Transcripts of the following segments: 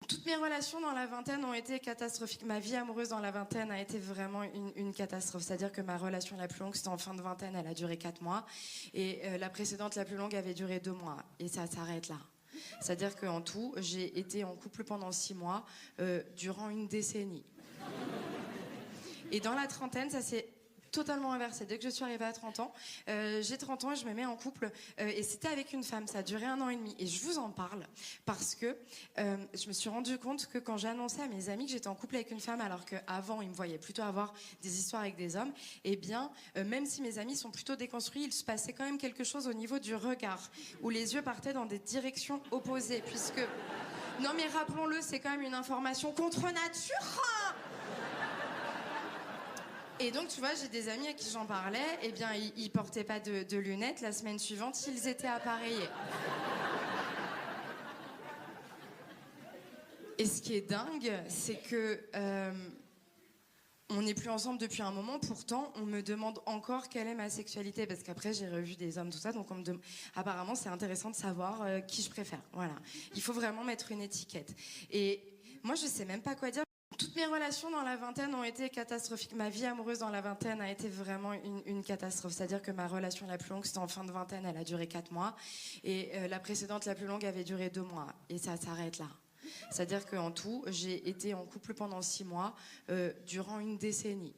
Toutes mes relations dans la vingtaine ont été catastrophiques. Ma vie amoureuse dans la vingtaine a été vraiment une catastrophe. C'est-à-dire que ma relation la plus longue, c'était en fin de vingtaine, elle a duré 4 mois. Et la précédente, la plus longue, avait duré 2 mois. Et ça s'arrête là. C'est-à-dire qu'en tout, j'ai été en couple pendant 6 mois, durant une décennie. Et dans la trentaine, ça s'est totalement inversé. Dès que je suis arrivée à 30 ans, j'ai 30 ans et je me mets en couple. Et c'était avec une femme, ça a duré 1 an et demi. Et je vous en parle parce que je me suis rendu compte que quand j'ai annoncé à mes amis que j'étais en couple avec une femme, alors qu'avant, ils me voyaient plutôt avoir des histoires avec des hommes, eh bien, même si mes amis sont plutôt déconstruits, il se passait quand même quelque chose au niveau du regard, où les yeux partaient dans des directions opposées, puisque... Non mais rappelons-le, c'est quand même une information contre nature. Et donc, tu vois, j'ai des amis à qui j'en parlais, eh bien, ils portaient pas de lunettes. La semaine suivante, ils étaient appareillés. Et ce qui est dingue, c'est que on n'est plus ensemble depuis un moment. Pourtant, on me demande encore quelle est ma sexualité, parce qu'après, j'ai revu des hommes, tout ça. Donc, apparemment, c'est intéressant de savoir qui je préfère. Voilà. Il faut vraiment mettre une étiquette. Et moi, je sais même pas quoi dire. Toutes mes relations dans la vingtaine ont été catastrophiques. Ma vie amoureuse dans la vingtaine a été vraiment une catastrophe. C'est-à-dire que ma relation la plus longue, c'était en fin de vingtaine, elle a duré 4 mois. Et la précédente, la plus longue, avait duré 2 mois. Et ça s'arrête là. C'est-à-dire qu'en tout, j'ai été en couple pendant 6 mois, durant une décennie.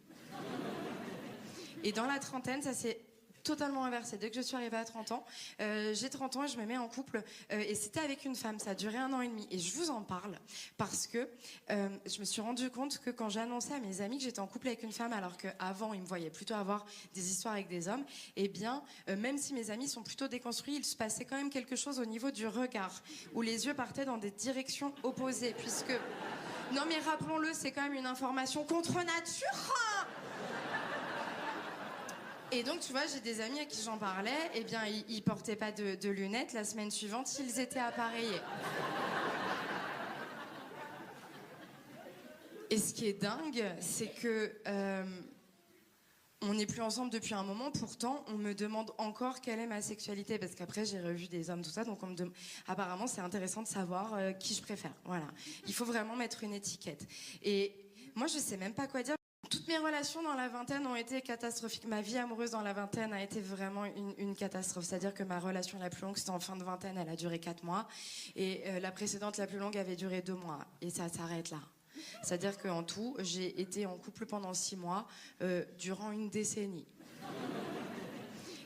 Et dans la trentaine, ça s'est totalement inversé. Dès que je suis arrivée à 30 ans, j'ai 30 ans et je me mets en couple. Et c'était avec une femme, ça a duré 1 an et demi. Et je vous en parle parce que je me suis rendu compte que quand j'ai annoncé à mes amis que j'étais en couple avec une femme, alors qu'avant, ils me voyaient plutôt avoir des histoires avec des hommes, eh bien, même si mes amis sont plutôt déconstruits, il se passait quand même quelque chose au niveau du regard, où les yeux partaient dans des directions opposées, puisque... Non mais rappelons-le, c'est quand même une information contre nature. Et donc, tu vois, j'ai des amis à qui j'en parlais, eh bien, ils portaient pas de lunettes. La semaine suivante, ils étaient appareillés. Et ce qui est dingue, c'est que on n'est plus ensemble depuis un moment. Pourtant, on me demande encore quelle est ma sexualité, parce qu'après, j'ai revu des hommes, tout ça. Donc, apparemment, c'est intéressant de savoir qui je préfère. Voilà. Il faut vraiment mettre une étiquette. Et moi, je sais même pas quoi dire. Toutes mes relations dans la vingtaine ont été catastrophiques. Ma vie amoureuse dans la vingtaine a été vraiment une catastrophe. C'est-à-dire que ma relation la plus longue, c'était en fin de vingtaine, elle a duré 4 mois. Et la précédente, la plus longue, avait duré 2 mois. Et ça s'arrête là. C'est-à-dire qu'en tout, j'ai été en couple pendant 6 mois, durant une décennie.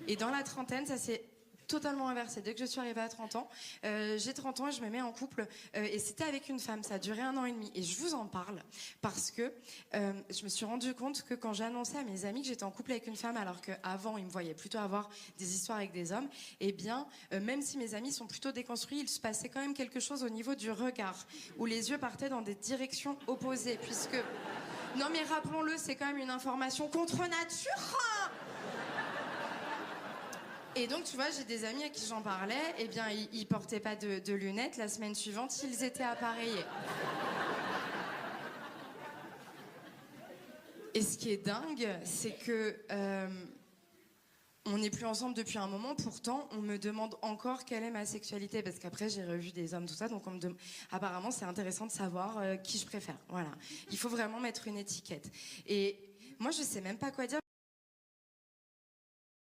Et dans la trentaine, ça s'est totalement inversé. Dès que je suis arrivée à 30 ans, j'ai 30 ans et je me mets en couple. Et c'était avec une femme, ça a duré 1 an et demi. Et je vous en parle parce que je me suis rendu compte que quand j'ai annoncé à mes amis que j'étais en couple avec une femme, alors qu'avant, ils me voyaient plutôt avoir des histoires avec des hommes, eh bien, même si mes amis sont plutôt déconstruits, il se passait quand même quelque chose au niveau du regard, où les yeux partaient dans des directions opposées, puisque... Non mais rappelons-le, c'est quand même une information contre nature. Et donc, tu vois, j'ai des amis à qui j'en parlais, eh bien, ils portaient pas de lunettes. La semaine suivante, ils étaient appareillés. Et ce qui est dingue, c'est que on n'est plus ensemble depuis un moment. Pourtant, on me demande encore quelle est ma sexualité, parce qu'après, j'ai revu des hommes, tout ça. Donc, apparemment, c'est intéressant de savoir qui je préfère. Voilà. Il faut vraiment mettre une étiquette. Et moi, je sais même pas quoi dire.